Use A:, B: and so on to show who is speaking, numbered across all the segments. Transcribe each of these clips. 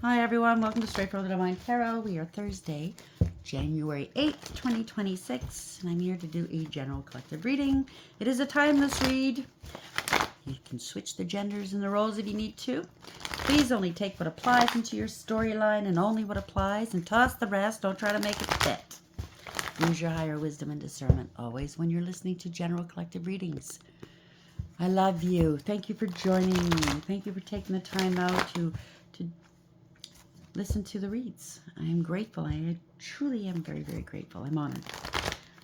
A: Hi everyone, welcome to Straight from the Divine Tarot. We are Thursday, January 8th, 2026, and I'm here to do a general collective reading. It is a timeless read. You can switch the genders and the roles if you need to. Please only take what applies into your storyline and only what applies, and toss the rest. Don't try to make it fit. Use your higher wisdom and discernment always when you're listening to general collective readings. I love you. Thank you for joining me. Thank you for taking the time out to listen to the reads. I am grateful. I truly am very, very grateful. I'm honored.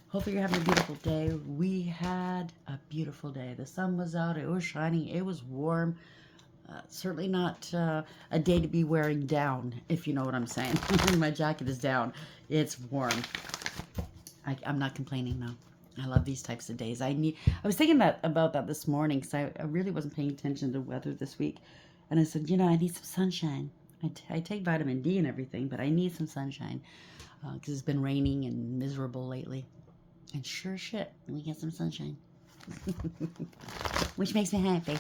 A: Hopefully you're having a beautiful day. We had a beautiful day. The sun was out. It was shining. It was warm. Certainly not a day to be wearing down, if you know what I'm saying. My jacket is down. It's warm. I'm not complaining though. I love these types of days. I was thinking about that this morning because I really wasn't paying attention to weather this week. And I said, I need some sunshine. I take vitamin D and everything, but I need some sunshine because it's been raining and miserable lately. And sure shit, we get some sunshine, which makes me happy.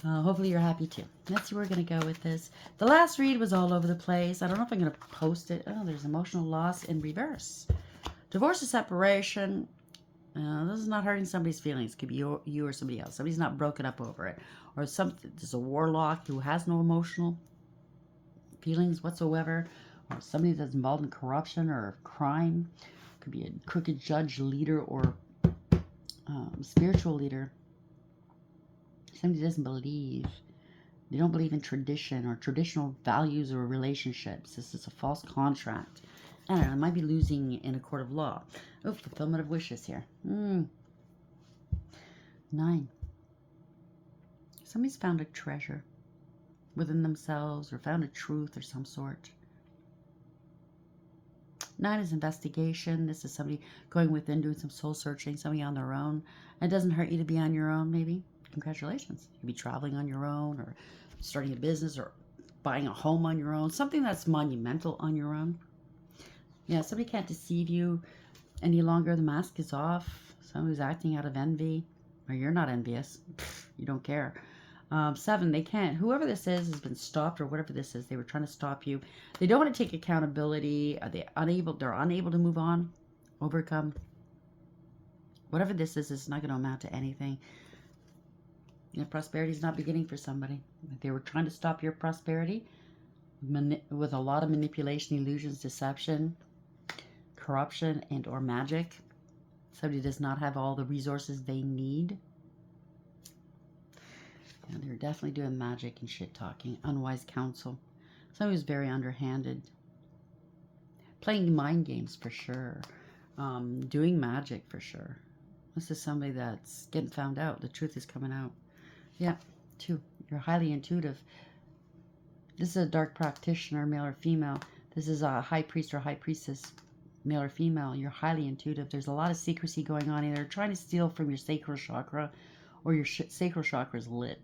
A: Hopefully you're happy too. Let's see where we're going to go with this. The last read was all over the place. I don't know if I'm going to post it. Oh, there's emotional loss in reverse. Divorce or separation. This is not hurting somebody's feelings. It could be you or somebody else. Somebody's not broken up over it. Or there's a warlock who has no emotional feelings whatsoever, or somebody that's involved in corruption or crime. Could be a crooked judge, leader, or spiritual leader. Somebody doesn't believe. They don't believe in tradition or traditional values or relationships. This is a false contract. I don't know. It might be losing in a court of law. Oh, fulfillment of wishes here. 9. Somebody's found a treasure within themselves or found a truth or some sort. 9 is investigation. This is somebody going within, doing some soul searching, somebody on their own. It doesn't hurt you to be on your own, maybe. Congratulations. You could be traveling on your own or starting a business or buying a home on your own. Something that's monumental on your own. Yeah, somebody can't deceive you any longer. The mask is off. Somebody's acting out of envy. Or you're not envious. You don't care. 7, they can't. Whoever this is has been stopped, or whatever this is. They were trying to stop you. They don't want to take accountability. Are they unable? They're unable to move on, overcome. Whatever this is not going to amount to anything. Prosperity is not beginning for somebody. They were trying to stop your prosperity with a lot of manipulation, illusions, deception, corruption, and or magic. Somebody does not have all the resources they need. Yeah, they're definitely doing magic and shit talking, unwise counsel. Somebody who's very underhanded. Playing mind games for sure. Doing magic for sure. This is somebody that's getting found out. The truth is coming out. Yeah, 2. You're highly intuitive. This is a dark practitioner, male or female. This is a high priest or high priestess, male or female. You're highly intuitive. There's a lot of secrecy going on. Either trying to steal from your sacral chakra, or your sacral chakra is lit.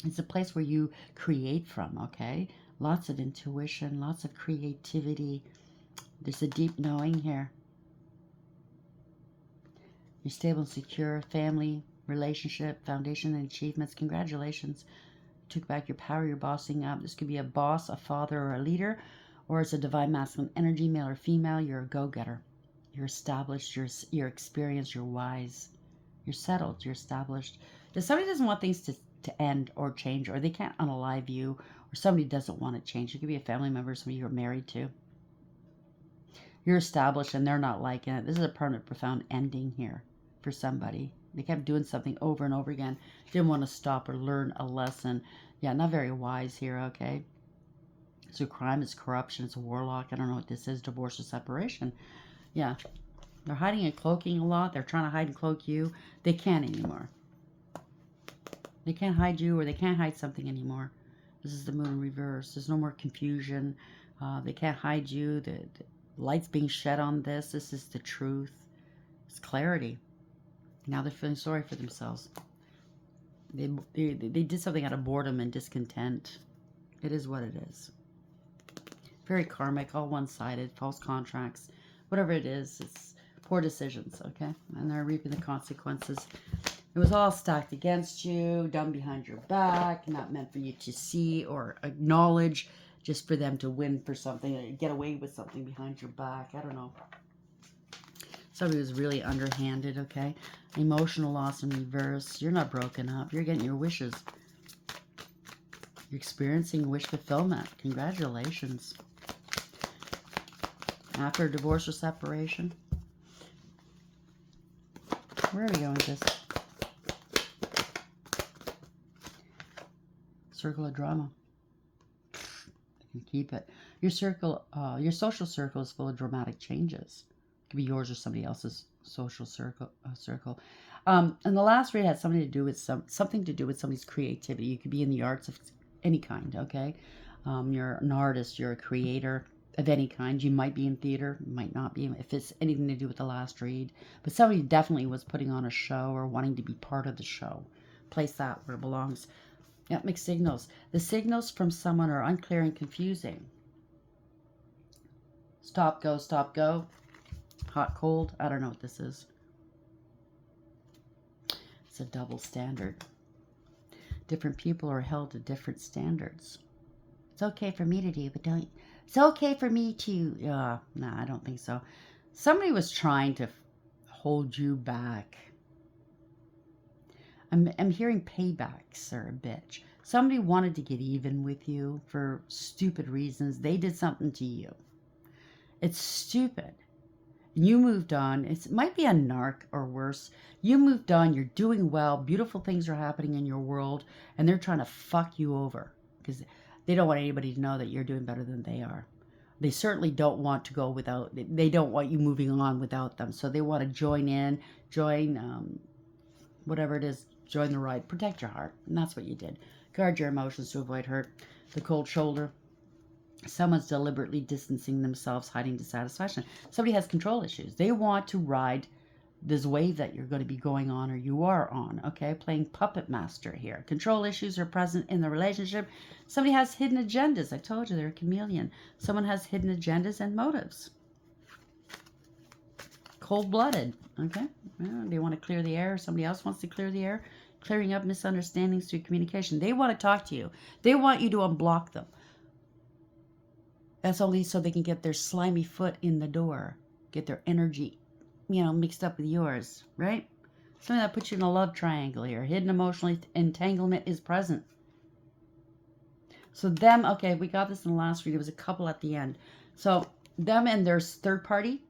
A: It's a place where you create from, okay? Lots of intuition, lots of creativity. There's a deep knowing here. You're stable and secure, family, relationship, foundation, and achievements. Congratulations. You took back your power, you're bossing up. This could be a boss, a father, or a leader, or it's a divine masculine energy, male or female. You're a go-getter. You're established, you're experienced, you're wise. You're settled, you're established. If somebody doesn't want things to end or change, or they can't unalive you, or somebody doesn't want to change. It could be a family member, somebody you're married to. You're established and they're not liking it. This is a permanent, profound ending here for somebody. They kept doing something over and over again. Didn't want to stop or learn a lesson. Yeah, not very wise here, okay? So crime is corruption. It's a warlock. I don't know what this is. Divorce or separation. Yeah. They're hiding and cloaking a lot. They're trying to hide and cloak you. They can't anymore. They can't hide you, or they can't hide something anymore. This is the moon in reverse. There's no more confusion. They can't hide you. The light's being shed on this. This is the truth. It's clarity. Now they're feeling sorry for themselves. They did something out of boredom and discontent. It is what it is. Very karmic, all one-sided, false contracts. Whatever it is, it's poor decisions, okay? And they're reaping the consequences. It was all stacked against you, done behind your back, not meant for you to see or acknowledge. just for them to win for something, or get away with something behind your back. I don't know. Somebody was really underhanded, okay? Emotional loss in reverse. You're not broken up. You're getting your wishes. You're experiencing wish fulfillment. Congratulations. After a divorce or separation. Where are we going with this? Circle of drama. You can keep it. Your circle, your social circle is full of dramatic changes. It could be yours or somebody else's social circle. And the last read had something to do with somebody's creativity. You could be in the arts of any kind. Okay, you're an artist. You're a creator of any kind. You might be in theater, might not be, if it's anything to do with the last read. But somebody definitely was putting on a show or wanting to be part of the show. Place that where it belongs. Yep, mixed signals. The signals from someone are unclear and confusing. Stop, go, stop, go. Hot, cold. I don't know what this is. It's a double standard. Different people are held to different standards. It's okay for me to do, but don't... It's okay for me to... nah, I don't think so. Somebody was trying to hold you back. I'm hearing paybacks are a bitch. Somebody wanted to get even with you for stupid reasons. They did something to you. It's stupid. You moved on. It might be a narc or worse. You moved on. You're doing well. Beautiful things are happening in your world. And they're trying to fuck you over. Because they don't want anybody to know that you're doing better than they are. They certainly don't want to go without... They don't want you moving on without them. So they want to join in. Join... whatever it is. Join the ride. Protect your heart. And that's what you did. Guard your emotions to avoid hurt. The cold shoulder. Someone's deliberately distancing themselves, hiding dissatisfaction. Somebody has control issues. They want to ride this wave that you're going to be going on or you are on. Okay? Playing puppet master here. Control issues are present in the relationship. Somebody has hidden agendas. I told you they're a chameleon. Someone has hidden agendas and motives. Cold-blooded. Okay? They want to clear the air. Somebody else wants to clear the air. Clearing up misunderstandings through communication. They want to talk to you. They want you to unblock them. That's only so they can get their slimy foot in the door. Get their energy, mixed up with yours. Right? Something that puts you in a love triangle here. Hidden emotional entanglement is present. So them, okay, we got this in the last read. It was a couple at the end. So them and their third party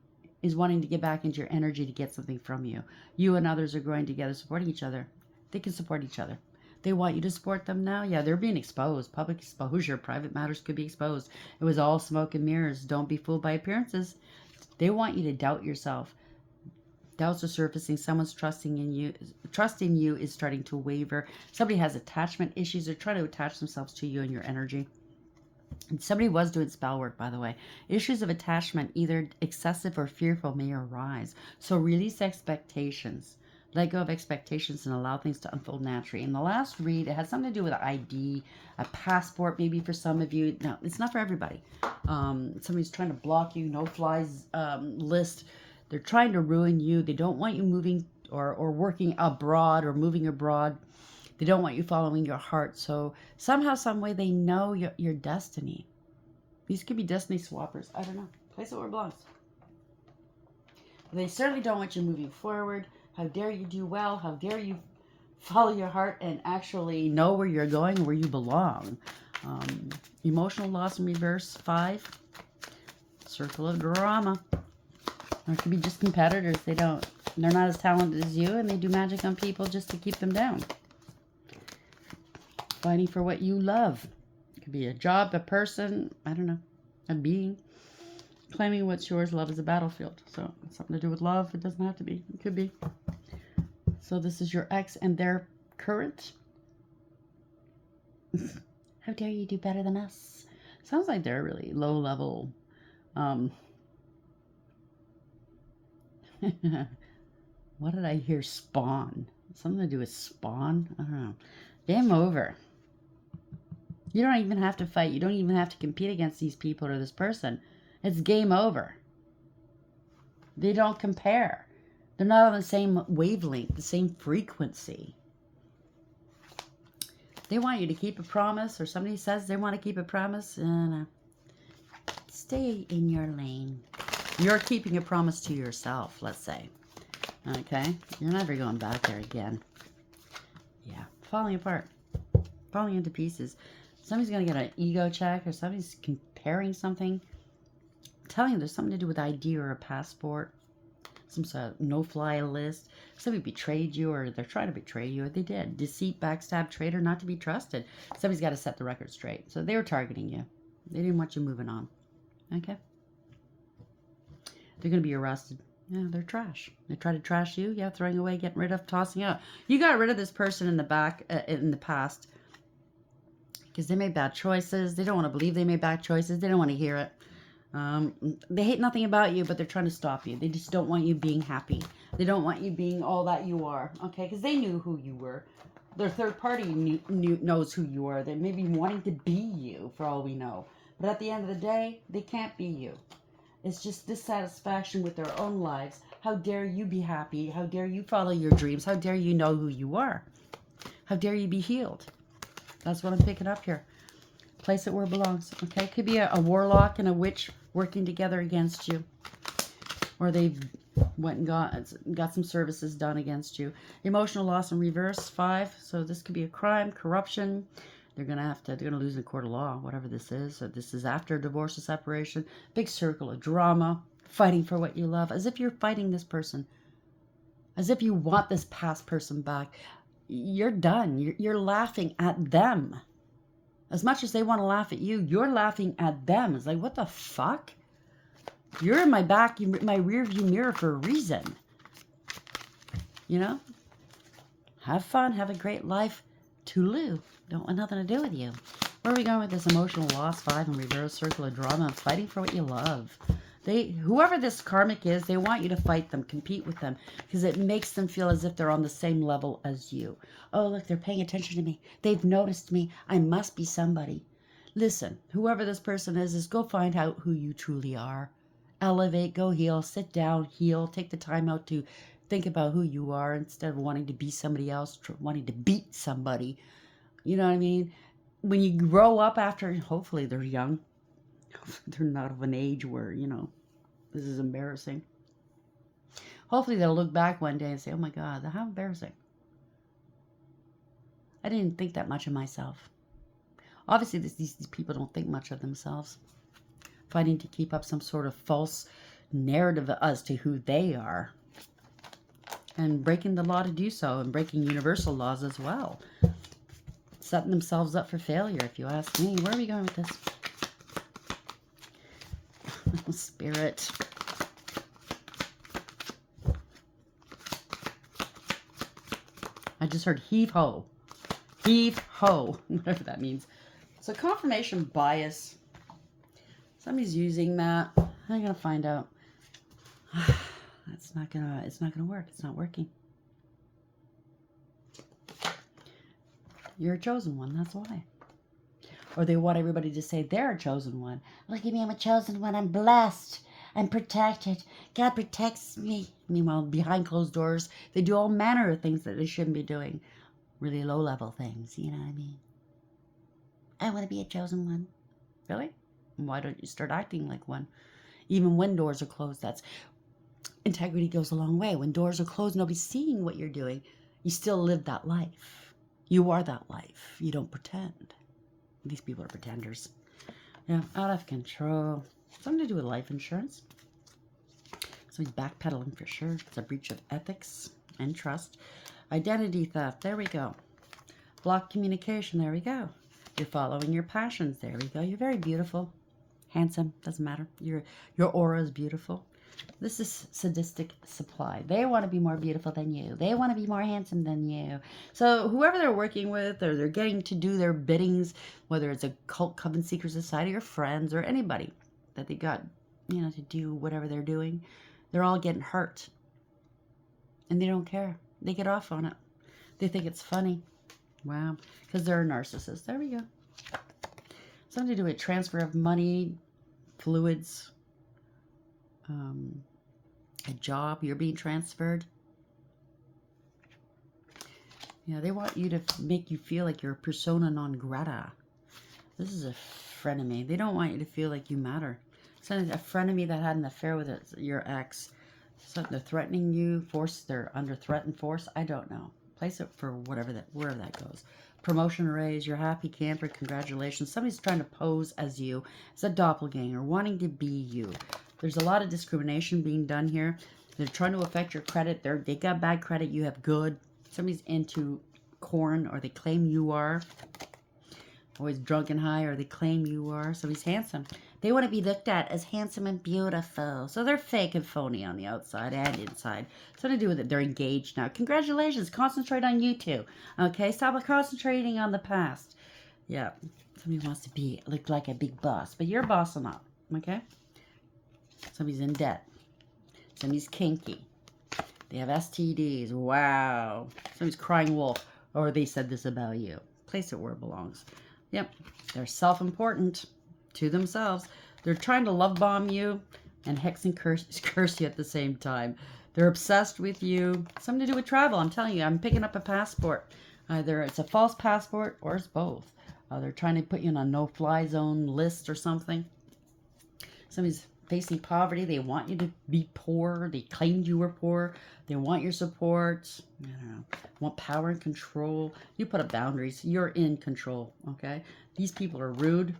A: is wanting to get back into your energy to get something from you. You and others are growing together, supporting each other. They can support each other. They want you to support them now. Yeah, they're being exposed. Public exposure. Private matters could be exposed. It was all smoke and mirrors. Don't be fooled by appearances. They want you to doubt yourself. Doubts are surfacing. Someone's trusting in you. Trust in you is starting to waver. Somebody has attachment issues. They're trying to attach themselves to you and your energy. And somebody was doing spell work, by the way. Issues of attachment, either excessive or fearful, may arise. So release expectations. Let go of expectations and allow things to unfold naturally. In the last read, it had something to do with an ID, a passport, maybe for some of you. No, it's not for everybody. Somebody's trying to block you, no-flies list. They're trying to ruin you. They don't want you moving or working abroad or moving abroad. They don't want you following your heart. So somehow, some way, they know your destiny. These could be destiny swappers. I don't know. Place it where it belongs. They certainly don't want you moving forward. How dare you do well? How dare you follow your heart and actually know where you're going, where you belong? Emotional loss in reverse, 5. Circle of drama. Or it could be just competitors. They're not as talented as you, and they do magic on people just to keep them down. Fighting for what you love. It could be a job, a person, I don't know, a being. Claiming what's yours. Love is a battlefield. So it's something to do with love. It doesn't have to be. It could be. So this is your ex and their current. How dare you do better than us? Sounds like they're really low level. What did I hear? Spawn. Something to do with spawn? I don't know. Game over. You don't even have to fight. You don't even have to compete against these people or this person. It's game over. They don't compare. They're not on the same wavelength, the same frequency. They want you to keep a promise, or somebody says they want to keep a promise, and stay in your lane. You're keeping a promise to yourself, let's say. Okay? You're never going back there again. Yeah. Falling apart. Falling into pieces. Somebody's going to get an ego check, or somebody's comparing something. I'm telling you, there's something to do with ID or a passport. Some sort of no-fly list. Somebody betrayed you, or they're trying to betray you, or they did. Deceit, backstab, traitor, not to be trusted. Somebody's got to set the record straight. So they were targeting you. They didn't want you moving on. Okay? They're going to be arrested. Yeah, they're trash. They try to trash you. Yeah, throwing away, getting rid of, tossing out. You got rid of this person in the past, because they made bad choices. They don't want to believe they made bad choices. They don't want to hear it. They hate nothing about you, but they're trying to stop you. They just don't want you being happy. They don't want you being all that you are, okay? Because they knew who you were. Their third party knows who you are. They may be wanting to be you, for all we know. But at the end of the day, they can't be you. It's just dissatisfaction with their own lives. How dare you be happy? How dare you follow your dreams? How dare you know who you are? How dare you be healed? That's what I'm picking up here. Place it where it belongs. Okay, could be a warlock and a witch working together against you, or they went and got some services done against you. Emotional loss in reverse, 5. So this could be a crime, corruption. They're gonna lose in the court of law, whatever this is. So this is after divorce or separation. Big circle of drama, fighting for what you love, as if you're fighting this person, as if you want this past person back. You're done. You're laughing at them. As much as they want to laugh at you, you're laughing at them. It's like, what the fuck? You're in my back, my rear view mirror for a reason. You know? Have fun. Have a great life. Toodaloo. Don't want nothing to do with you. Where are we going with this emotional loss? 5 in reverse, circle of drama. Fighting for what you love. Whoever this karmic is, they want you to fight them, compete with them, because it makes them feel as if they're on the same level as you. Oh, look, they're paying attention to me. They've noticed me. I must be somebody. Listen, whoever this person is go find out who you truly are. Elevate, go heal, sit down, heal, take the time out to think about who you are instead of wanting to be somebody else, wanting to beat somebody. You know what I mean? When you grow up after, hopefully they're young. They're not of an age where, this is embarrassing. Hopefully they'll look back one day and say, oh my God, how embarrassing. I didn't think that much of myself. Obviously, these people don't think much of themselves. Fighting to keep up some sort of false narrative as to who they are. And breaking the law to do so, and breaking universal laws as well. Setting themselves up for failure, if you ask me. Where are we going with this? Spirit. I just heard heave ho. Heave ho. Whatever that means. So confirmation bias. Somebody's using that. I'm gonna find out. It's not gonna work. It's not working. You're a chosen one, that's why. Or they want everybody to say they're a chosen one. Look at me, I'm a chosen one. I'm blessed. I'm protected. God protects me. Meanwhile, behind closed doors, they do all manner of things that they shouldn't be doing. Really low-level things, you know what I mean? I want to be a chosen one. Really? Why don't you start acting like one? Even when doors are closed, that's... Integrity goes a long way. When doors are closed, nobody's seeing what you're doing. You still live that life. You are that life. You don't pretend. These people are pretenders. Yeah, out of control. Something to do with life insurance. Somebody's backpedaling for sure. It's a breach of ethics and trust. Identity theft. There we go. Blocked communication. There we go. You're following your passions. There we go. You're very beautiful. Handsome. Doesn't matter. Your aura is beautiful. This is sadistic supply. They want to be more beautiful than you. They want to be more handsome than you. So whoever they're working with, or they're getting to do their biddings, whether it's a cult, coven, secret society, or friends, or anybody that they got, to do whatever they're doing, they're all getting hurt. And they don't care. They get off on it. They think it's funny. Wow. Because they're a narcissist. There we go. Something to do with transfer of money, fluids, a job, you're being transferred. Yeah, they want you to make you feel like you're a persona non grata. This is a frenemy. They don't want you to feel like you matter. It's a frenemy that had an affair with your ex. So they're threatening you, they're under threat and force. I don't know. Place it for wherever that goes. Promotion raise, you're happy camper, congratulations. Somebody's trying to pose as you, as a doppelganger, wanting to be you. There's a lot of discrimination being done here. They're trying to affect your credit. They got bad credit, you have good. Somebody's into corn, or they claim you are. Always drunk and high, or they claim you are. Somebody's handsome. They want to be looked at as handsome and beautiful. So they're fake and phony on the outside and inside. Something to do with it. They're engaged now. Congratulations. Concentrate on you two. Okay? Stop concentrating on the past. Yeah. Somebody wants to look like a big boss. But you're bossing up. Okay? Somebody's in debt. Somebody's kinky. They have STDs. Wow. Somebody's crying wolf. Or they said this about you. Place it where it belongs. Yep. They're self-important to themselves. They're trying to love bomb you and hex and curse you at the same time. They're obsessed with you. Something to do with travel. I'm telling you, I'm picking up a passport. Either it's a false passport or it's both. They're trying to put you on a no-fly zone list or something. Somebody's facing poverty. They want you to be poor. They claimed you were poor. They want your support. I don't know. Want power and control. You put up boundaries. You're in control. Okay? These people are rude.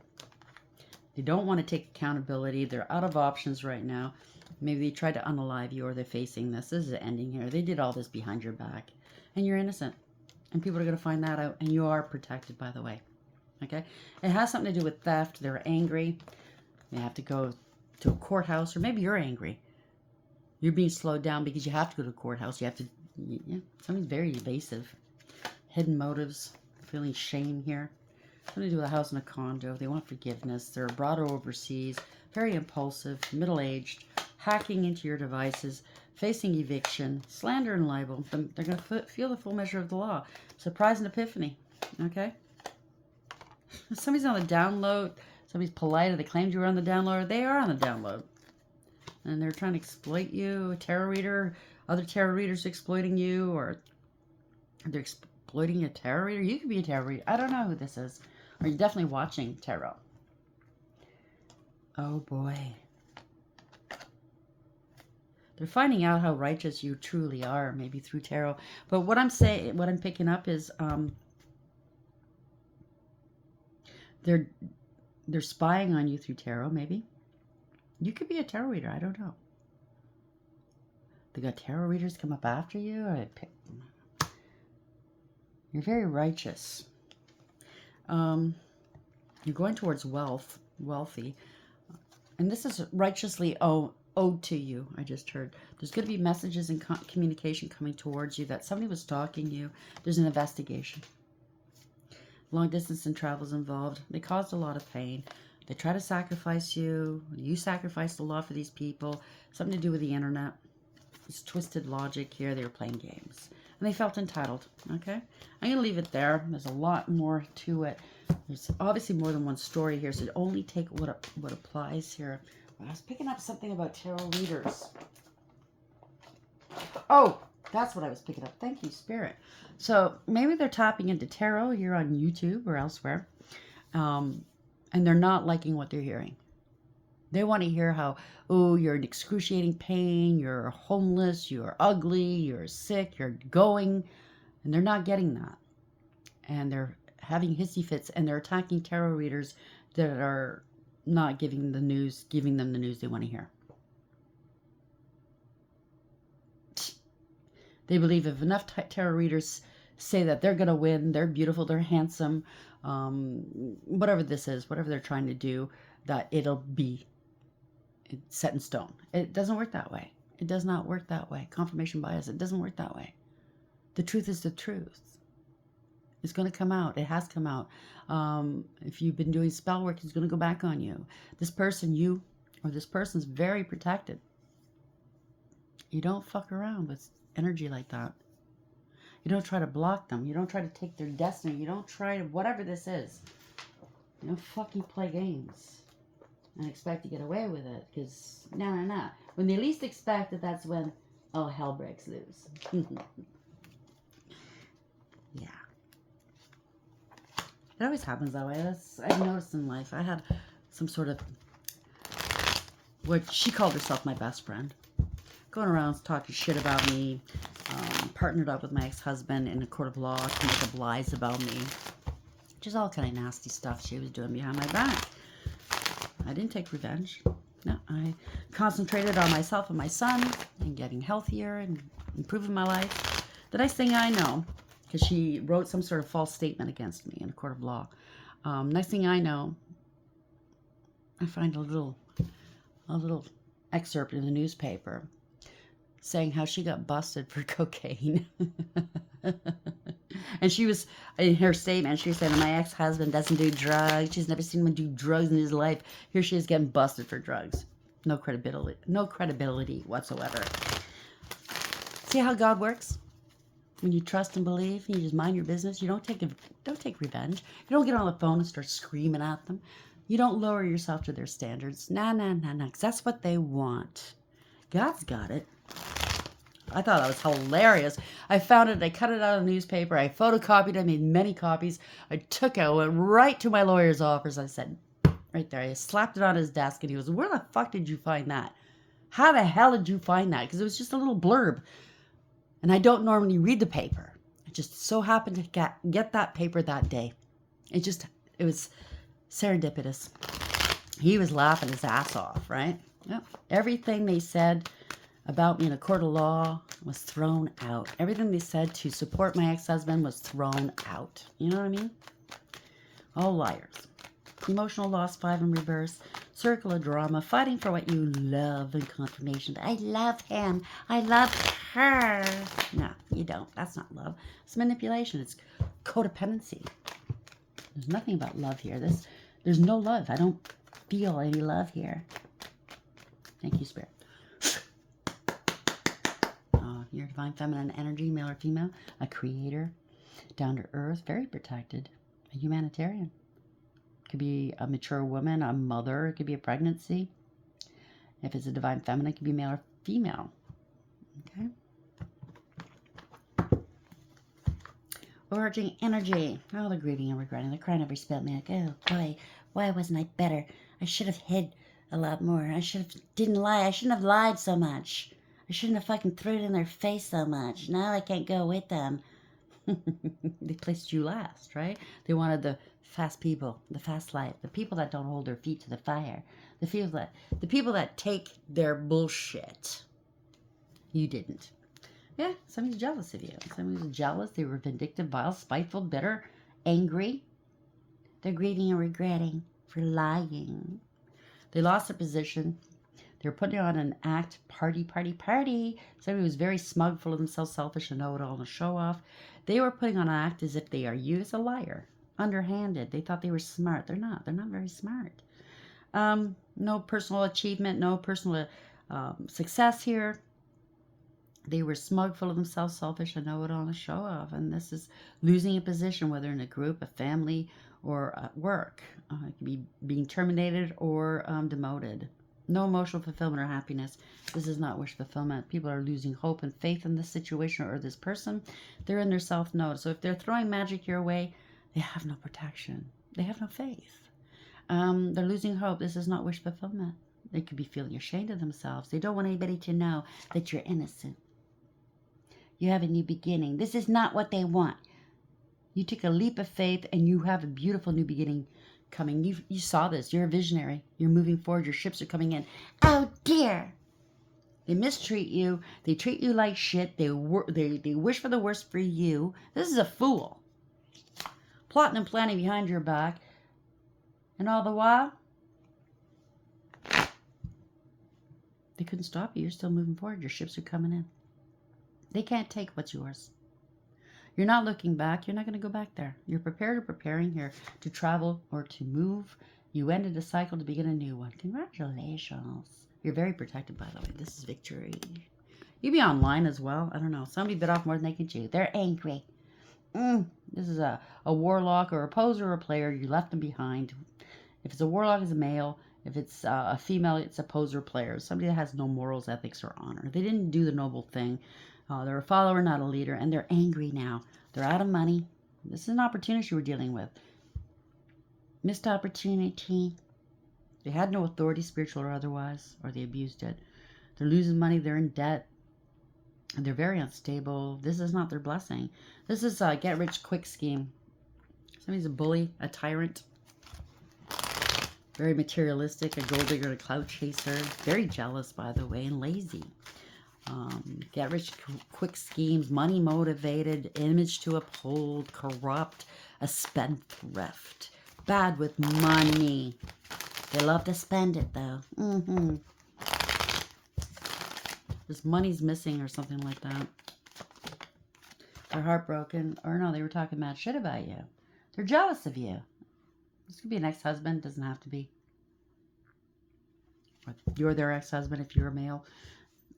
A: They don't want to take accountability. They're out of options right now. Maybe they tried to unalive you, or they're facing this. This is the ending here. They did all this behind your back. And you're innocent. And people are going to find that out. And you are protected, by the way. Okay? It has something to do with theft. They're angry. They have to go to a courthouse. Or maybe you're angry. You're being slowed down because you have to go to a courthouse. You have to... Yeah, something's very evasive. Hidden motives. Feeling shame here. Something to do with a house and a condo. They want forgiveness. They're abroad or overseas. Very impulsive. Middle-aged. Hacking into your devices. Facing eviction. Slander and libel. They're going to feel the full measure of the law. Surprise and epiphany. Okay? Somebody's on the download. Somebody's polite, or they claimed you were on the download. They are on the download. And they're trying to exploit you. A tarot reader. Other tarot readers exploiting you. Or they're exploiting a tarot reader. You could be a tarot reader. I don't know who this is. Are you definitely watching tarot? Oh boy. They're finding out how righteous you truly are, maybe through tarot. But what I'm picking up is they're spying on you through tarot, maybe. You could be a tarot reader, I don't know. They got tarot readers come up after you, or you're very righteous. You're going towards wealthy. And this is righteously owed to you, I just heard. There's going to be messages and communication coming towards you that somebody was stalking you. There's an investigation. Long distance and travel is involved. They caused a lot of pain. They try to sacrifice you. You sacrificed a lot for these people. Something to do with the internet. It's twisted logic here. They were playing games. And they felt entitled. Okay? I'm going to leave it there. There's a lot more to it. There's obviously more than one story here, so only take what applies here. I was picking up something about tarot readers. Oh, that's what I was picking up. Thank you, Spirit. So maybe they're tapping into tarot here on YouTube or elsewhere. And they're not liking what they're hearing. They want to hear how, oh, you're in excruciating pain, you're homeless, you're ugly, you're sick, you're going. And they're not getting that. And they're having hissy fits, and they're attacking tarot readers that are not giving them the news they want to hear. They believe if enough tarot readers say that they're going to win, they're beautiful, they're handsome, whatever this is, whatever they're trying to do, that it'll be set in stone. It doesn't work that way. It does not work that way. Confirmation bias, it doesn't work that way. The truth is the truth. It's going to come out. It has come out. If you've been doing spell work, it's going to go back on you. This person, this person's very protected. You don't fuck around with energy like that. You don't try to block them. You don't try to take their destiny. You don't try to, whatever this is. You don't fucking play games and expect to get away with it. Because, no. When they least expect it, that's when, hell breaks loose. Yeah. It always happens that way. I've noticed in life. I had some sort of, what she called herself my best friend, going around talking shit about me, partnered up with my ex-husband in a court of law to make up lies about me. Just all kind of nasty stuff she was doing behind my back. I didn't take revenge. No, I concentrated on myself and my son and getting healthier and improving my life. The next thing I know, because she wrote some sort of false statement against me in a court of law. Next thing I know, I find a little excerpt in the newspaper saying how she got busted for cocaine. And she was, in her statement, she said, my ex-husband doesn't do drugs. She's never seen him do drugs in his life. Here she is getting busted for drugs. No credibility whatsoever. See how God works? When you trust and believe, you just mind your business. You don't take revenge. You don't get on the phone and start screaming at them. You don't lower yourself to their standards. Nah, because that's what they want. God's got it. I thought that was hilarious. I found it. I cut it out of the newspaper. I photocopied it. I made many copies. I took it. Went right to my lawyer's office. I said, right there. I slapped it on his desk, and he was, where the fuck did you find that? How the hell did you find that? Because it was just a little blurb. And I don't normally read the paper. I just so happened to get that paper that day. It was serendipitous. He was laughing his ass off, right? Yep. Everything they said about me in a court of law was thrown out. Everything they said to support my ex-husband was thrown out. You know what I mean? All liars. Emotional loss 5 in reverse. Circle of drama. Fighting for what you love and confirmation. I love him. I love her. No, you don't. That's not love. It's manipulation. It's codependency. There's nothing about love here. There's no love. I don't feel any love here. Thank you, Spirit. Your divine feminine energy, male or female, a creator, down to earth, very protected, a humanitarian. Could be a mature woman, a mother, it could be a pregnancy. If it's a divine feminine, it could be male or female. Okay. Overarching energy. Oh, they're grieving and regretting. They're crying over spilled milk. Oh, boy, why wasn't I better? I should have hid a lot more. Didn't lie. I shouldn't have lied so much. I shouldn't have fucking threw it in their face so much. Now I can't go with them. They placed you last, right? They wanted the fast people, the fast life, the people that don't hold their feet to the fire, the people that take their bullshit. You didn't. Yeah, somebody's jealous of you. Somebody was jealous. They were vindictive, vile, spiteful, bitter, angry. They're grieving and regretting for lying. They lost their position. They were putting on an act, party. Somebody was very smug, full of themselves, selfish, and know-it-all, and a show-off. They were putting on an act as if they are you as a liar, underhanded. They thought they were smart. They're not. They're not very smart. No personal achievement, no personal success here. They were smug, full of themselves, selfish, and know-it-all, and a show-off. And this is losing a position, whether in a group, a family, or at work. It could be being terminated or demoted. No emotional fulfillment or happiness. This is not wish fulfillment. People are losing hope and faith in this situation or this person. They're in their self-note. So if they're throwing magic your way, they have no protection. They have no faith. They're losing hope. This is not wish fulfillment. They could be feeling ashamed of themselves. They don't want anybody to know that you're innocent. You have a new beginning. This is not what they want. You took a leap of faith and you have a beautiful new beginning coming. You saw this. You're a visionary. You're moving forward. Your ships are coming in. Oh dear. They mistreat you. They treat you like shit. They wish for the worst for you. This is a fool. Plotting and planning behind your back. And all the while, they couldn't stop you. You're still moving forward. Your ships are coming in. They can't take what's yours. You're not looking back. You're not going to go back there. You're prepared or preparing here to travel or to move. You ended a cycle to begin a new one. Congratulations. You're very protected, by the way. This is victory. You be online as well. I don't know. Somebody bit off more than they can chew. They're angry. This is a warlock or a poser or a player. You left them behind. If it's a warlock, it's a male. If it's a female, it's a poser player. Somebody that has no morals, ethics, or honor. They didn't do the noble thing. They're a follower, not a leader, and they're angry now. They're out of money. This is an opportunity we're dealing with. Missed opportunity. They had no authority, spiritual or otherwise, or they abused it. They're losing money. They're in debt. And they're very unstable. This is not their blessing. This is a get-rich-quick scheme. Somebody's a bully, a tyrant. Very materialistic, a gold digger, a clout chaser. Very jealous, by the way, and lazy. Get-rich-quick schemes, money-motivated, image to uphold, corrupt, a spendthrift. Bad with money. They love to spend it, though. This money's missing or something like that. They're heartbroken. Or no, they were talking mad shit about you. They're jealous of you. This could be an ex-husband. Doesn't have to be. Or you're their ex-husband if you're a male.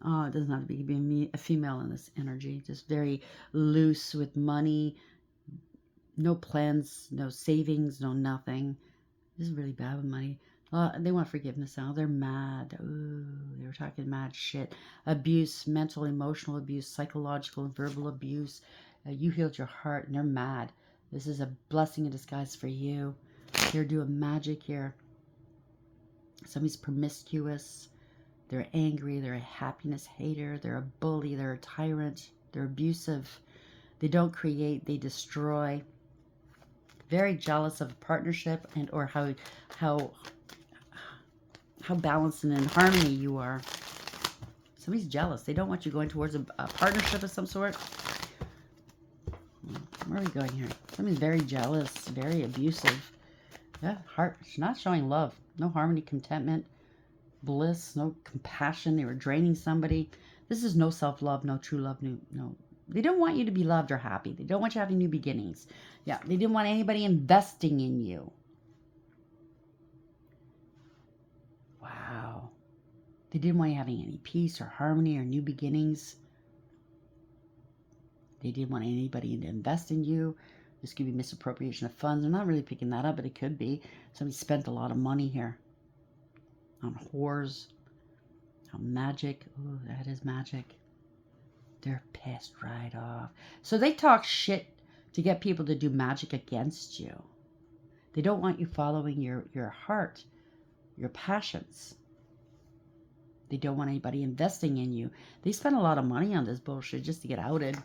A: It doesn't have to be. It could be a female in this energy. Just very loose with money. No plans, no savings, no nothing. This is really bad with money. They want forgiveness now. They're mad. Ooh, they were talking mad shit. Abuse, mental, emotional abuse, psychological and verbal abuse. You healed your heart and they're mad. This is a blessing in disguise for you. They're doing magic here. Somebody's promiscuous. They're angry. They're a happiness hater. They're a bully. They're a tyrant. They're abusive. They don't create. They destroy. Very jealous of a partnership and or how balanced and in harmony you are. Somebody's jealous. They don't want you going towards a partnership of some sort. Where are we going here? Somebody's very jealous, very abusive. Yeah, heart. She's not showing love. No harmony, contentment, bliss, no compassion. They were draining somebody. This is no self-love, no true love, no. They don't want you to be loved or happy. They don't want you having new beginnings. Yeah, they didn't want anybody investing in you. Wow. They didn't want you having any peace or harmony or new beginnings. They didn't want anybody to invest in you. This could be misappropriation of funds. I'm not really picking that up, but it could be. Somebody spent a lot of money here on whores, on magic. Oh, that is magic. They're pissed right off. So they talk shit to get people to do magic against you. They don't want you following your heart, your passions. They don't want anybody investing in you. They spend a lot of money on this bullshit just to get outed.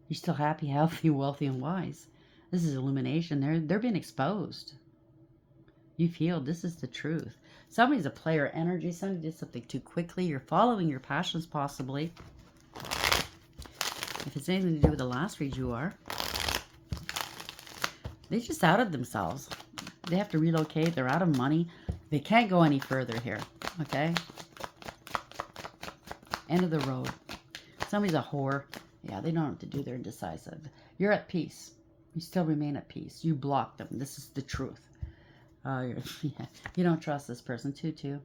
A: You're still happy, healthy, wealthy, and wise. This is illumination. They're being exposed. You've healed. This is the truth. Somebody's a player energy. Somebody did something too quickly. You're following your passions, possibly. If it's anything to do with the last read, you are. They just outed themselves. They have to relocate. They're out of money. They can't go any further here. Okay? End of the road. Somebody's a whore. Yeah, they don't know what to do. They're indecisive. You're at peace. You still remain at peace. You block them. This is the truth. Yeah, you don't trust this person too.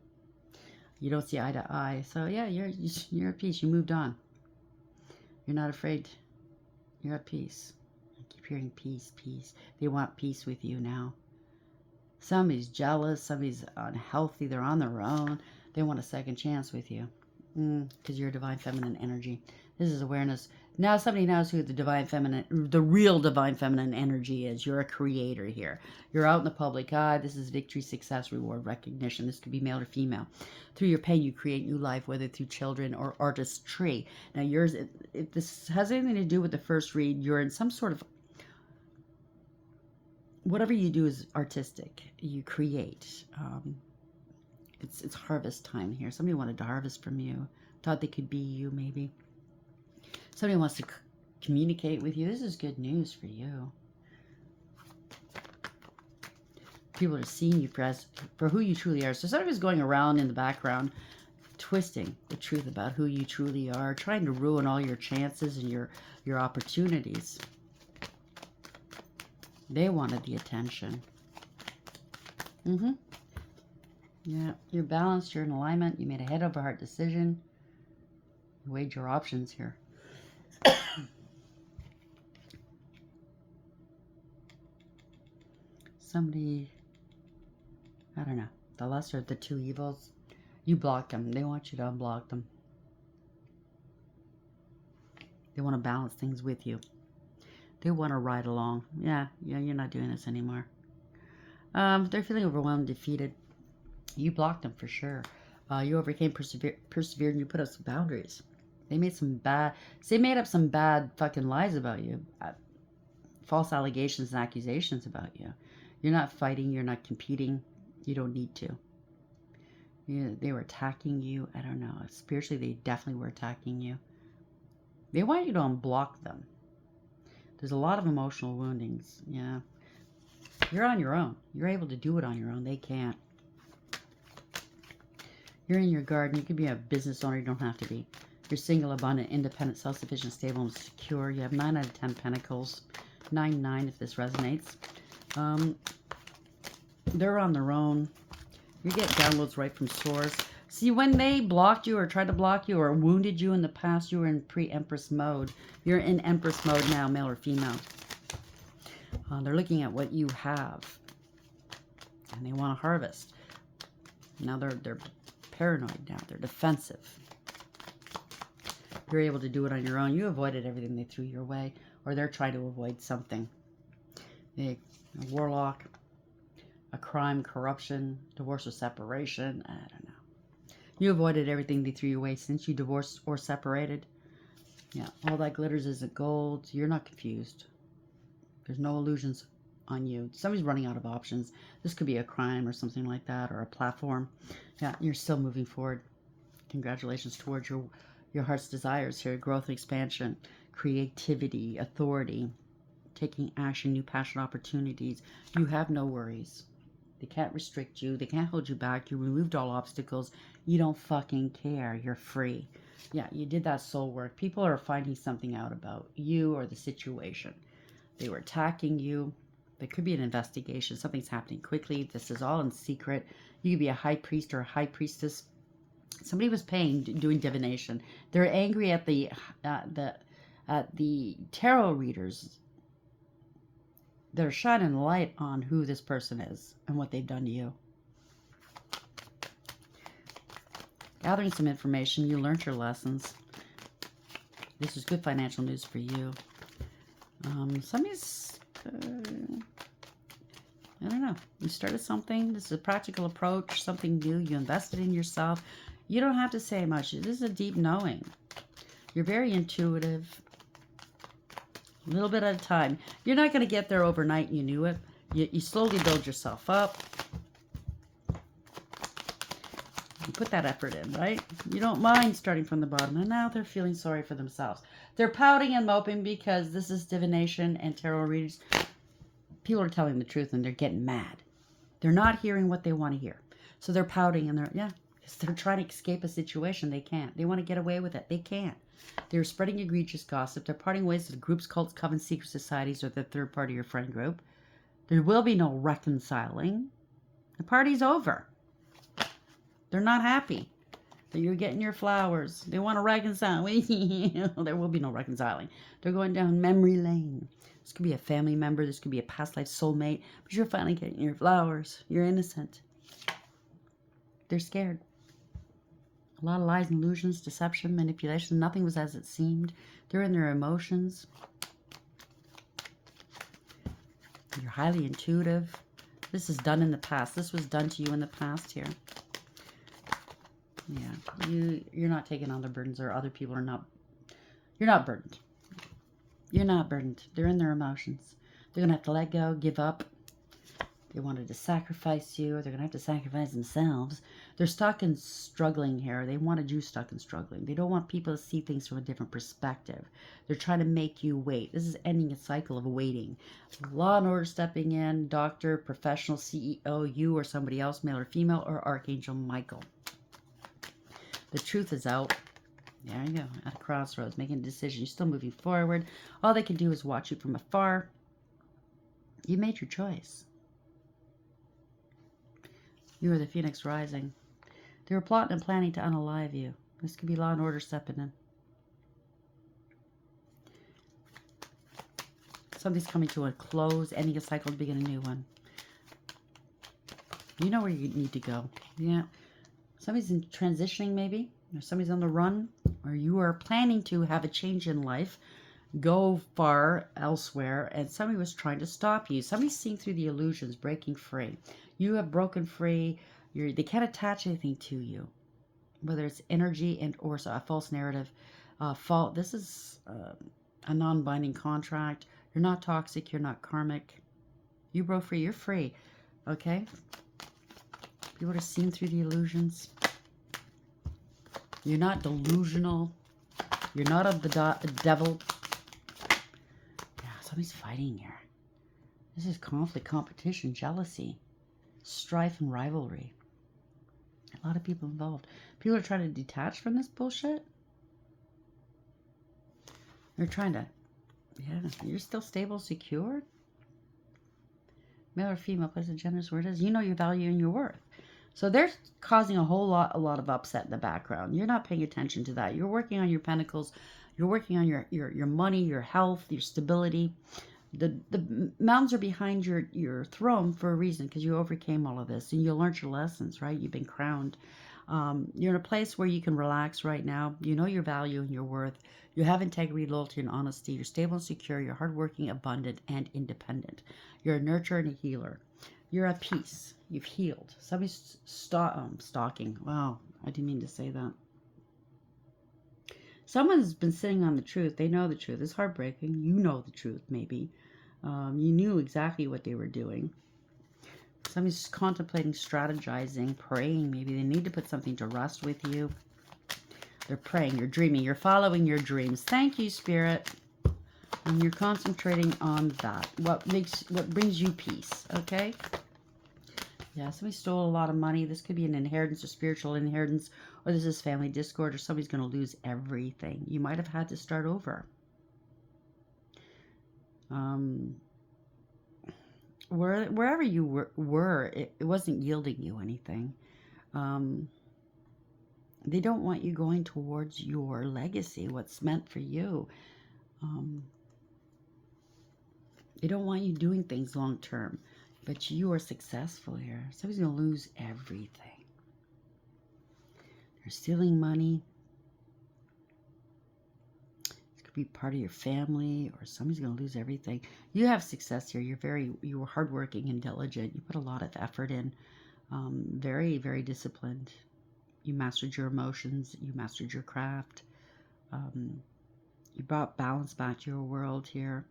A: You don't see eye to eye. So yeah, you're at peace. You moved on. You're not afraid. You're at peace. I keep hearing peace, peace. They want peace with you now. Somebody's jealous. Somebody's unhealthy. They're on their own. They want a second chance with you. Because you're a divine feminine energy. This is awareness. Now somebody knows who the real divine feminine energy is. You're a creator here. You're out in the public eye. This is victory, success, reward, recognition. This could be male or female. Through your pain, you create new life, whether through children or artistry. Now yours, if this has anything to do with the first read, you're in some sort of, whatever you do is artistic. You create. It's harvest time here. Somebody wanted to harvest from you. Thought they could be you, maybe. Somebody wants to communicate with you. This is good news for you. People are seeing you for who you truly are. So somebody's going around in the background, twisting the truth about who you truly are, trying to ruin all your chances and your opportunities. They wanted the attention. Yeah, you're balanced, you're in alignment, you made a head over heart decision. You weighed your options here. Somebody, I don't know, the lesser of the two evils. You blocked them. They want you to unblock them. They want to balance things with you. They want to ride along. Yeah, you're not doing this anymore. They're feeling overwhelmed, defeated. You blocked them for sure. You overcame, persevered, and you put up some boundaries. They made up some bad fucking lies about you. False allegations and accusations about you. You're not fighting. You're not competing. You don't need to. They were attacking you. I don't know. Spiritually, they definitely were attacking you. They want you to unblock them. There's a lot of emotional woundings. Yeah. You're on your own. You're able to do it on your own. They can't. You're in your garden. You can be a business owner. You don't have to be. You're single, abundant, independent, self-sufficient, stable, and secure. You have 9 out of 10 pentacles. 9-9 if this resonates. They're on their own. You get downloads right from source. See, when they blocked you or tried to block you or wounded you in the past, you were in pre-Empress mode. You're in Empress mode now, male or female. They're looking at what you have. And they want to harvest. Now they're paranoid now. They're defensive. You're able to do it on your own. You avoided everything they threw your way. Or they're trying to avoid something. A warlock. A crime, corruption, divorce or separation. I don't know. You avoided everything they threw your way since you divorced or separated. Yeah, all that glitters isn't gold. You're not confused. There's no illusions on you. Somebody's running out of options. This could be a crime or something like that, or a platform. Yeah, you're still moving forward. Congratulations towards your heart's desires here. Growth, expansion, creativity, authority, taking action, new passion opportunities. You have no worries. They can't restrict you. They can't hold you back. You removed all obstacles. You don't fucking care. You're free. Yeah, you did that soul work. People are finding something out about you or the situation. They were attacking you. There could be an investigation. Something's happening quickly. This is all in secret. You could be a high priest or a high priestess. Somebody was doing divination. They're angry at the tarot readers. They're shining light on who this person is and what they've done to you. Gathering some information. You learned your lessons. This is good financial news for you. Somebody's... I don't know. You started something. This is a practical approach. Something new. You invested in yourself. You don't have to say much. This is a deep knowing. You're very intuitive. A little bit at a time. You're not going to get there overnight. You knew it. You slowly build yourself up. You put that effort in, right? You don't mind starting from the bottom. And now they're feeling sorry for themselves. They're pouting and moping because this is divination and tarot readers. People are telling the truth and they're getting mad. They're not hearing what they want to hear. So they're pouting and because they're trying to escape a situation. They can't. They want to get away with it. They can't. They're spreading egregious gossip. They're parting ways to the groups, cults, covens, secret societies, or the third party or friend group. There will be no reconciling. The party's over. They're not happy that you're getting your flowers. They want to reconcile. There will be no reconciling. They're going down memory lane. This could be a family member. This could be a past life soulmate. But you're finally getting your flowers. You're innocent. They're scared. A lot of lies and illusions, deception, manipulation. Nothing was as it seemed. They're in their emotions. You're highly intuitive. This is done in the past. This was done to you in the past here. Yeah, you're not taking on the burdens, or other people are not. You're not burdened. You're not burdened. They're in their emotions. They're going to have to let go, give up. They wanted to sacrifice you, or they're going to have to sacrifice themselves. They're stuck and struggling here. They wanted you stuck and struggling. They don't want people to see things from a different perspective. They're trying to make you wait. This is ending a cycle of waiting. Law and order stepping in, doctor, professional, CEO, you or somebody else, male or female, or Archangel Michael. The truth is out. There you go. At a crossroads, making a decision. You're still moving forward. All they can do is watch you from afar. You made your choice. You are the Phoenix rising. They were plotting and planning to unalive you. This could be law and order stepping in. Something's coming to a close, ending a cycle to begin a new one. You know where you need to go. Yeah. Somebody's in transitioning maybe. Or somebody's on the run. Or you are planning to have a change in life. go far elsewhere, and somebody was trying to stop you. Somebody's seeing through the illusions, breaking free. You have broken free. They can't attach anything to you, whether it's energy and or a false narrative. Fault. This is a non-binding contract. You're not toxic. You're not karmic. You broke free. You're free. Okay? People are seeing through the illusions. You're not delusional. You're not of the devil. Yeah, somebody's fighting here. This is conflict, competition, jealousy, strife, and rivalry. A lot of people involved. People are trying to detach from this bullshit. They're trying to, yeah, you're still stable, secure. Male or female, place of genders where it is. You know your value and your worth. So they're causing a lot of upset in the background. You're not paying attention to that. You're working on your pentacles. You're working on your money, your health, your stability. The mountains are behind your throne for a reason, because you overcame all of this and you learned your lessons, right? You've been crowned. You're in a place where you can relax right now. You know your value and your worth. You have integrity, loyalty, and honesty. You're stable and secure. You're hardworking, abundant, and independent. You're a nurturer and a healer. You're at peace. You've healed. Somebody's stalking. Wow, I didn't mean to say that. Someone's been sitting on the truth. They know the truth. It's heartbreaking. You know the truth, maybe. You knew exactly what they were doing. Somebody's contemplating, strategizing, praying. Maybe they need to put something to rest with you. They're praying. You're dreaming. You're following your dreams. Thank you, Spirit. And you're concentrating on that. What brings you peace, okay? Yeah, somebody stole a lot of money. This could be an inheritance or spiritual inheritance, or this is family discord, or somebody's going to lose everything. You might have had to start over. Wherever you were, it wasn't yielding you anything. They don't want you going towards your legacy, what's meant for you. They don't want you doing things long term, but you are successful here. Somebody's going to lose everything. They're stealing money. It could be part of your family, or somebody's going to lose everything. You have success here. You were hardworking and diligent. You put a lot of effort in. Very, very disciplined. You mastered your emotions. You mastered your craft. You brought balance back to your world here.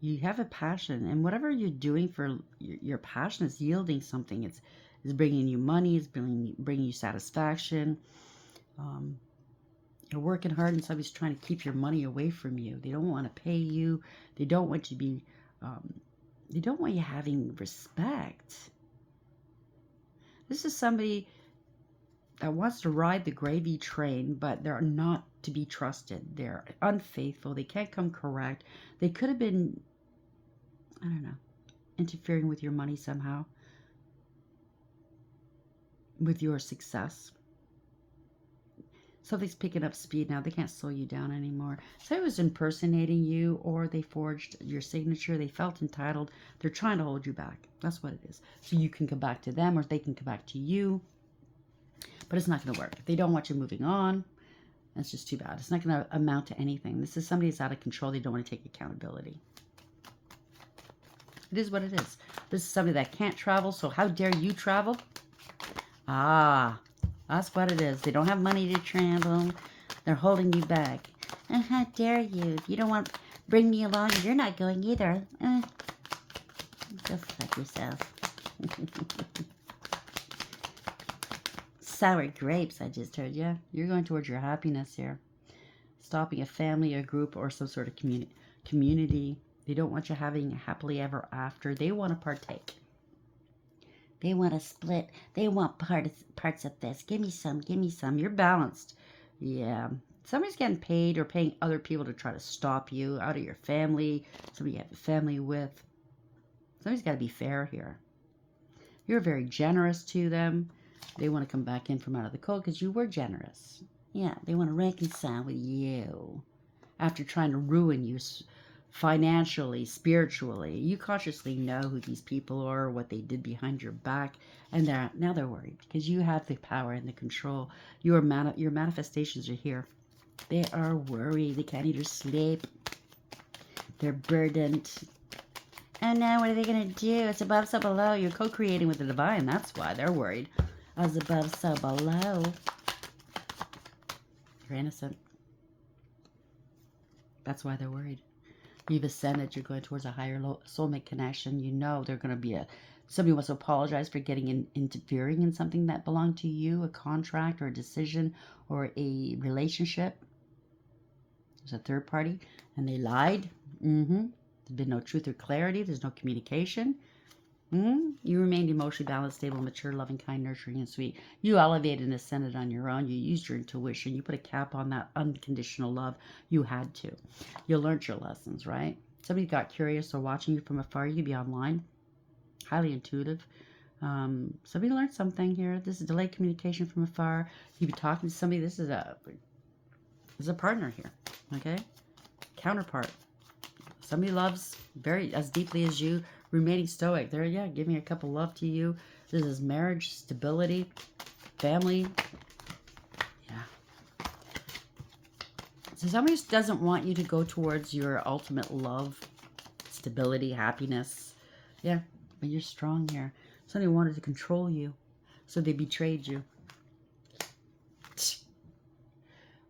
A: You have a passion, and whatever you're doing for your passion is yielding something. It's bringing you money. It's bringing you satisfaction. You're working hard, and somebody's trying to keep your money away from you. They don't want to pay you. They don't want you to be. They don't want you having respect. This is somebody that wants to ride the gravy train, but they're not to be trusted. They're unfaithful. They can't come correct. They could have been, I don't know, interfering with your money somehow, with your success. Something's picking up speed now. They can't slow you down anymore. So it was impersonating you, or they forged your signature. They felt entitled. They're trying to hold you back. That's what it is. So you can come back to them, or they can come back to you. But it's not going to work. If they don't want you moving on, that's just too bad. It's not going to amount to anything. This is somebody that's out of control. They don't want to take accountability. It is what it is. This is somebody that can't travel, so how dare you travel? Ah, that's what it is. They don't have money to travel. They're holding you back. How dare you? If you don't want to bring me along, you're not going either. Go fuck yourself. Sour grapes, I just heard you. You're going towards your happiness here. Stopping a family, a group, or some sort of community. They don't want you having a happily ever after. They want to partake. They want to split. They want parts of this. Give me some. Give me some. You're balanced. Yeah. Somebody's getting paid or paying other people to try to stop you out of your family. Somebody you have a family with. Somebody's got to be fair here. You're very generous to them. They want to come back in from out of the cold because you were generous. Yeah, they want to reconcile with you after trying to ruin you financially, spiritually. You consciously know who these people are, what they did behind your back, and now they're worried because you have the power and the control. Your manifestations are here. They are worried. They can't either sleep. They're burdened. And now what are they going to do? It's above, so below. You're co-creating with the divine. That's why they're worried. As above, so below. You're innocent. That's why they're worried. You've ascended. You're going towards a higher soulmate connection. You know they're going to be somebody wants to apologize for interfering in something that belonged to you, a contract or a decision or a relationship. There's a third party, and they lied. There's been no truth or clarity. There's no communication. You remained emotionally balanced, stable, mature, loving, kind, nurturing, and sweet. You elevated and ascended on your own. You used your intuition. You put a cap on that unconditional love. You had to. You learned your lessons, right? Somebody got curious or watching you from afar. You could be online. Highly intuitive. Somebody learned something here. This is delayed communication from afar. You could be talking to somebody. This is a partner here. Okay? Counterpart. Somebody loves very as deeply as you. Remaining stoic. There, yeah, giving a cup of love to you. This is marriage, stability, family. Yeah. So somebody doesn't want you to go towards your ultimate love, stability, happiness. Yeah, but you're strong here. Somebody wanted to control you, so they betrayed you.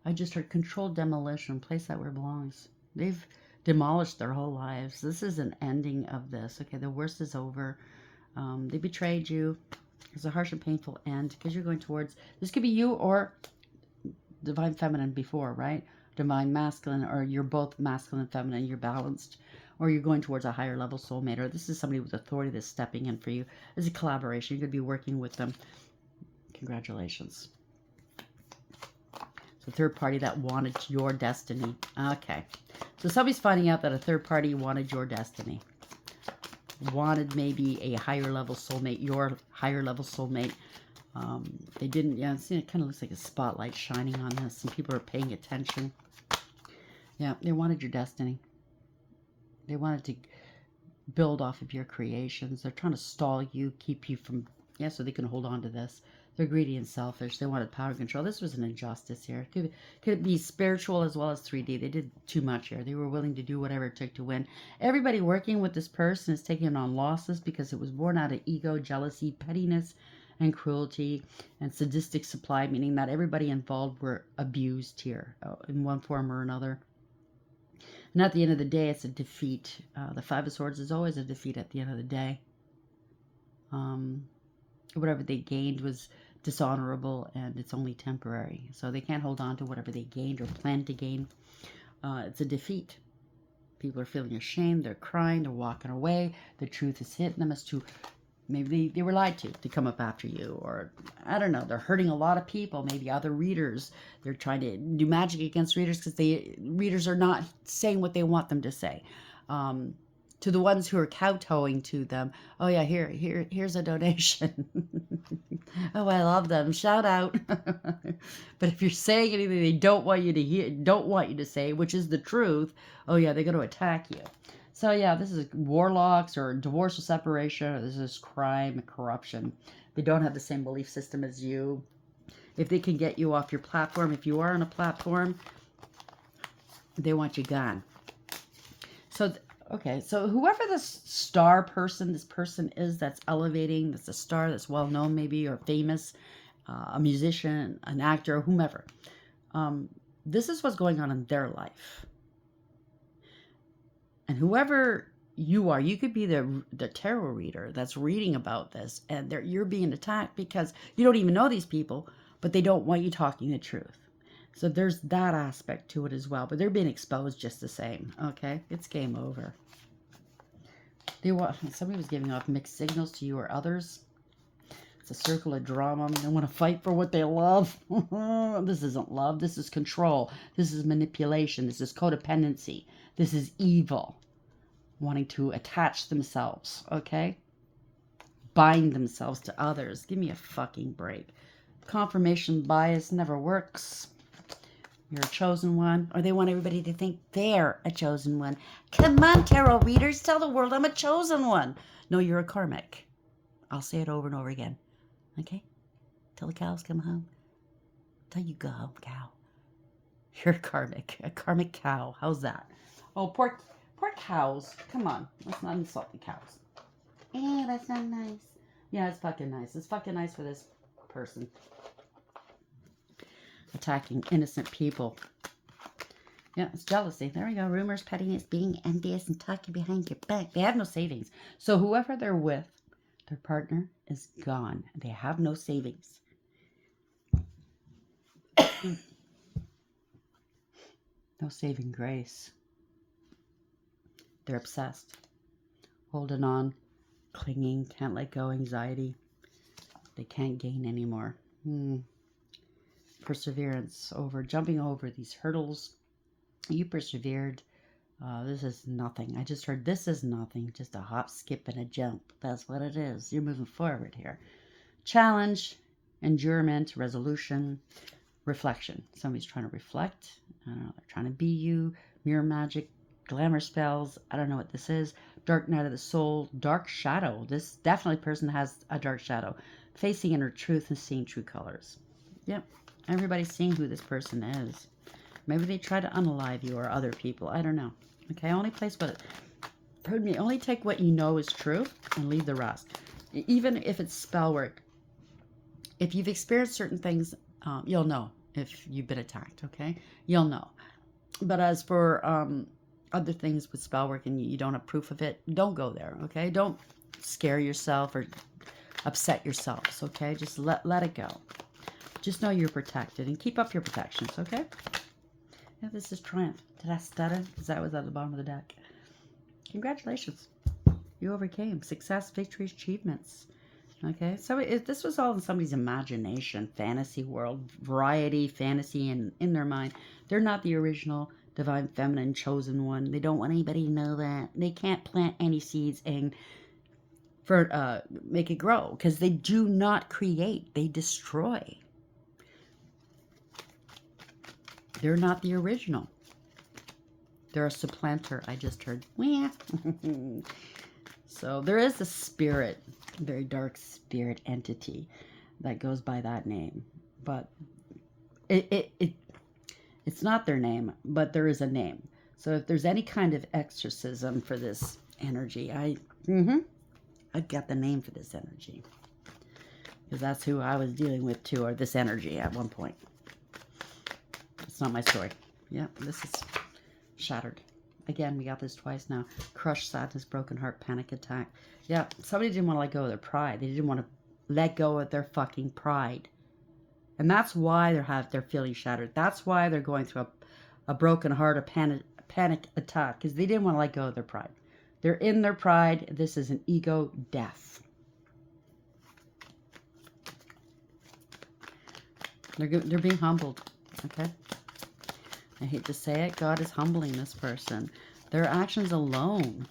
A: I just heard controlled demolition. Place that where it belongs. They've demolished their whole lives. This is an ending of this. Okay, the worst is over. They betrayed you. It's a harsh and painful end because you're going towards, this could be you or divine feminine before, right? Divine masculine, or you're both masculine and feminine, you're balanced, or you're going towards a higher level soulmate, or this is somebody with authority that's stepping in for you. It's a collaboration. You're going to be working with them. Congratulations. It's a third party that wanted your destiny. Okay. So somebody's finding out that a third party wanted your destiny. Wanted maybe a higher level soulmate, your higher level soulmate. They didn't, yeah, see, it kind of looks like a spotlight shining on this, and people are paying attention. Yeah, they wanted your destiny. They wanted to build off of your creations. They're trying to stall you, keep you from, yeah, so they can hold on to this. They're greedy and selfish. They wanted power and control. This was an injustice here. Could be spiritual as well as 3D. They did too much here. They were willing to do whatever it took to win. Everybody working with this person is taking on losses because it was born out of ego, jealousy, pettiness, and cruelty, and sadistic supply, meaning that everybody involved were abused here in one form or another. And at the end of the day, it's a defeat. The Five of Swords is always a defeat at the end of the day. Whatever they gained was dishonorable, and it's only temporary. So they can't hold on to whatever they gained or plan to gain. It's a defeat. People are feeling ashamed. They're crying. They're walking away. The truth is hitting them as to maybe they were lied to come up after you. Or, I don't know, they're hurting a lot of people. Maybe other readers. They're trying to do magic against readers because readers are not saying what they want them to say. To the ones who are kowtowing to them, oh yeah, here's a donation. Oh, I love them. Shout out. But if you're saying anything they don't want you to hear, don't want you to say, which is the truth, oh yeah, they're going to attack you. So yeah, this is warlocks or divorce or separation, or this is crime and corruption. They don't have the same belief system as you. If they can get you off your platform, if you are on a platform, they want you gone. So okay, so whoever this star person, this person is that's elevating, that's a star, that's well-known maybe, or famous, a musician, an actor, whomever. This is what's going on in their life. And whoever you are, you could be the tarot reader that's reading about this, and you're being attacked because you don't even know these people, but they don't want you talking the truth. So there's that aspect to it as well. But they're being exposed just the same. Okay? It's game over. Somebody was giving off mixed signals to you or others. It's a circle of drama. They want to fight for what they love. This isn't love. This is control. This is manipulation. This is codependency. This is evil. Wanting to attach themselves. Okay? Bind themselves to others. Give me a fucking break. Confirmation bias never works. You're a chosen one. Or they want everybody to think they're a chosen one. Come on, tarot readers. Tell the world I'm a chosen one. No, you're a karmic. I'll say it over and over again. Okay? Till the cows come home. Till you go home, cow. You're karmic. A karmic cow. How's that? Oh, poor cows. Come on. Let's not insult the cows. Eh, that's not nice. Yeah, it's fucking nice. It's fucking nice for this person. Attacking innocent people. Yeah, it's jealousy. There we go. Rumors, pettiness, being envious, and talking behind your back. They have no savings. So whoever they're with, their partner is gone. They have no savings. No saving grace. They're obsessed. Holding on. Clinging. Can't let go. Anxiety. They can't gain anymore. Perseverance. Jumping over these hurdles. You persevered. This is nothing. I just heard this is nothing. Just a hop, skip, and a jump. That's what it is. You're moving forward here. Challenge, endurance, resolution, reflection. Somebody's trying to reflect. I don't know. They're trying to be you. Mirror magic, glamour spells. I don't know what this is. Dark night of the soul. Dark shadow. This definitely person has a dark shadow. Facing inner truth and seeing true colors. Yep. Everybody's seeing who this person is. Maybe they try to unalive you or other people. I don't know. Okay, only only take what you know is true and leave the rest. Even if it's spell work. If you've experienced certain things, you'll know if you've been attacked, okay? You'll know. But as for other things with spell work and you don't have proof of it, don't go there, okay? Don't scare yourself or upset yourselves, okay? Just let it go. Just know you're protected and keep up your protections, okay? Yeah, this is triumph. Did I stutter? Because that was at the bottom of the deck. Congratulations. You overcame. Success, victories, achievements. Okay, so if this was all in somebody's imagination, fantasy world, variety, fantasy, and in their mind, they're not the original divine feminine chosen one. They don't want anybody to know that. They can't plant any seeds and make it grow because they do not create. They destroy. They're not the original. They're a supplanter, I just heard. So there is a spirit, a very dark spirit entity that goes by that name. But it's not their name, but there is a name. So if there's any kind of exorcism for this energy, I've got the name for this energy. Because that's who I was dealing with too, or this energy at one point. It's not my story. Yeah, this is shattered. Again, we got this twice now. Crushed, sadness, broken heart, panic attack. Yeah, somebody didn't want to let go of their pride. They didn't want to let go of their fucking pride. And that's why they're feeling shattered. That's why they're going through a broken heart, a panic attack. Because they didn't want to let go of their pride. They're in their pride. This is an ego death. They're being humbled. Okay? I hate to say it, God is humbling this person. Their actions alone,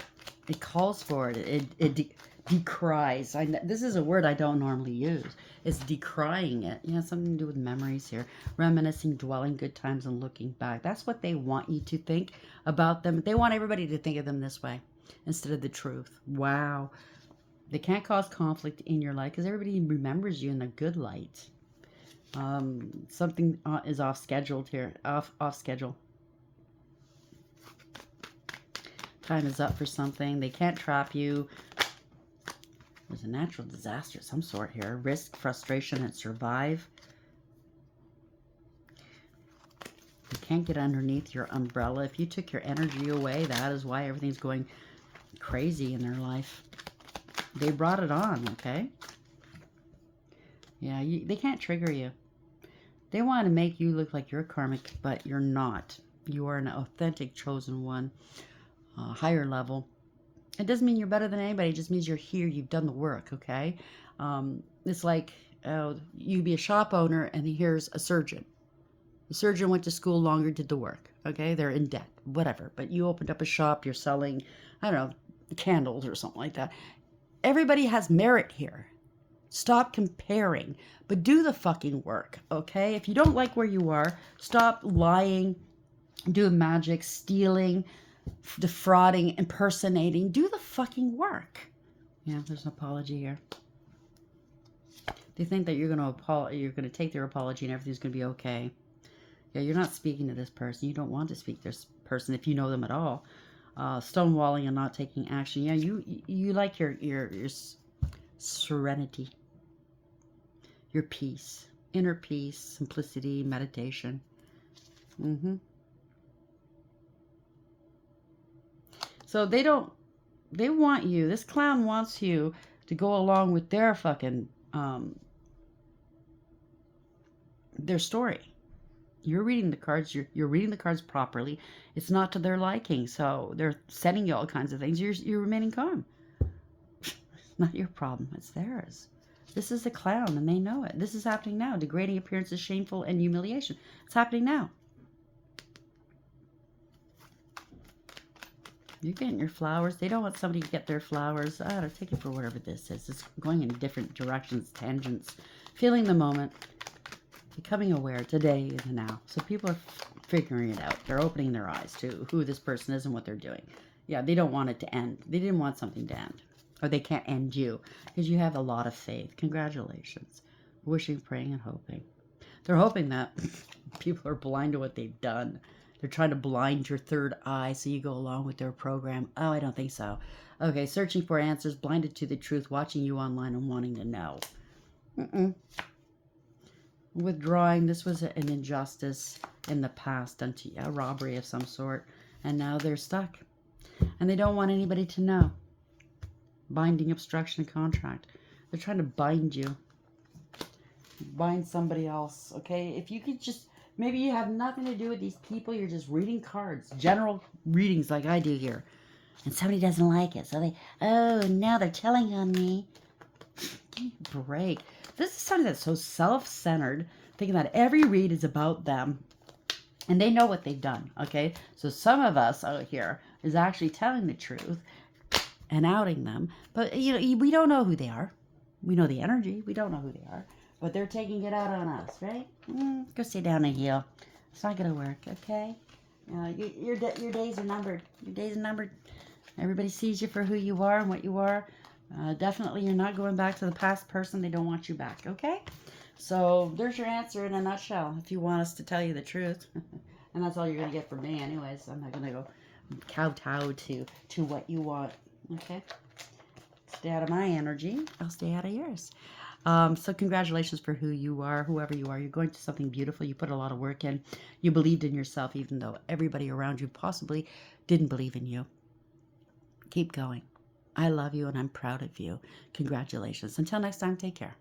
A: it calls for it. It decries. This is a word I don't normally use. It's decrying it. Yeah, something to do with memories here. Reminiscing, dwelling good times, and looking back. That's what they want you to think about them. They want everybody to think of them this way instead of the truth. Wow. They can't cause conflict in your life because everybody remembers you in a good light. Something is off scheduled here. Off schedule. Time is up for something. They can't trap you. There's a natural disaster of some sort here. Risk, frustration, and survive. You can't get underneath your umbrella. If you took your energy away, that is why everything's going crazy in their life. They brought it on, okay? Yeah, they can't trigger you. They want to make you look like you're karmic, but you're not. You are an authentic chosen one, higher level. It doesn't mean you're better than anybody. It just means you're here. You've done the work, okay? It's like you be a shop owner and here's a surgeon. The surgeon went to school longer, did the work, okay? They're in debt, whatever. But you opened up a shop. You're selling, I don't know, candles or something like that. Everybody has merit here. Stop comparing, but do the fucking work, okay? If you don't like where you are, stop lying, doing magic, stealing, defrauding, impersonating. Do the fucking work. Yeah, there's an apology here. They think that you're going to take their apology and everything's going to be okay. Yeah, you're not speaking to this person. You don't want to speak to this person if you know them at all. Stonewalling and not taking action. Yeah, you like your serenity, your peace, inner peace, simplicity, meditation. So they want you, this clown wants you to go along with their fucking, their story. You're reading the cards, you're reading the cards properly. It's not to their liking, so they're sending you all kinds of things. You're remaining calm. It's not your problem, it's theirs. This is a clown, and they know it. This is happening now. Degrading appearances, shameful, and humiliation. It's happening now. You're getting your flowers. They don't want somebody to get their flowers. I don't take it for whatever this is. It's going in different directions, tangents. Feeling the moment. Becoming aware today and the now. So people are figuring it out. They're opening their eyes to who this person is and what they're doing. Yeah, they don't want it to end. They didn't want something to end. Or they can't end you. Because you have a lot of faith. Congratulations. Wishing, praying, and hoping. They're hoping that people are blind to what they've done. They're trying to blind your third eye so you go along with their program. Oh, I don't think so. Okay, searching for answers, blinded to the truth, watching you online and wanting to know. Withdrawing, this was an injustice in the past, done to you, a robbery of some sort. And now they're stuck. And they don't want anybody to know. Binding, obstruction, contract. They're trying to bind you. Bind somebody else, okay? If you could just... Maybe you have nothing to do with these people. You're just reading cards. General readings like I do here. And somebody doesn't like it. So they, oh, now they're telling on me. Give me a break. This is something that's so self-centered. Thinking that every read is about them. And they know what they've done, okay? So some of us out here is actually telling the truth and outing them. But, you know, we don't know who they are. We know the energy. We don't know who they are. But they're taking it out on us, right? Go sit down and heal. It's not going to work, okay? Your days are numbered. Your days are numbered. Everybody sees you for who you are and what you are. Definitely you're not going back to the past person. They don't want you back, okay? So there's your answer in a nutshell if you want us to tell you the truth. And that's all you're going to get from me anyways. I'm not going to go kowtow to what you want, okay? Stay out of my energy. I'll stay out of yours. So congratulations for who you are, whoever you are. You're going to something beautiful. You put a lot of work in. You believed in yourself, even though everybody around you possibly didn't believe in you. Keep going. I love you and I'm proud of you. Congratulations. Until next time, take care.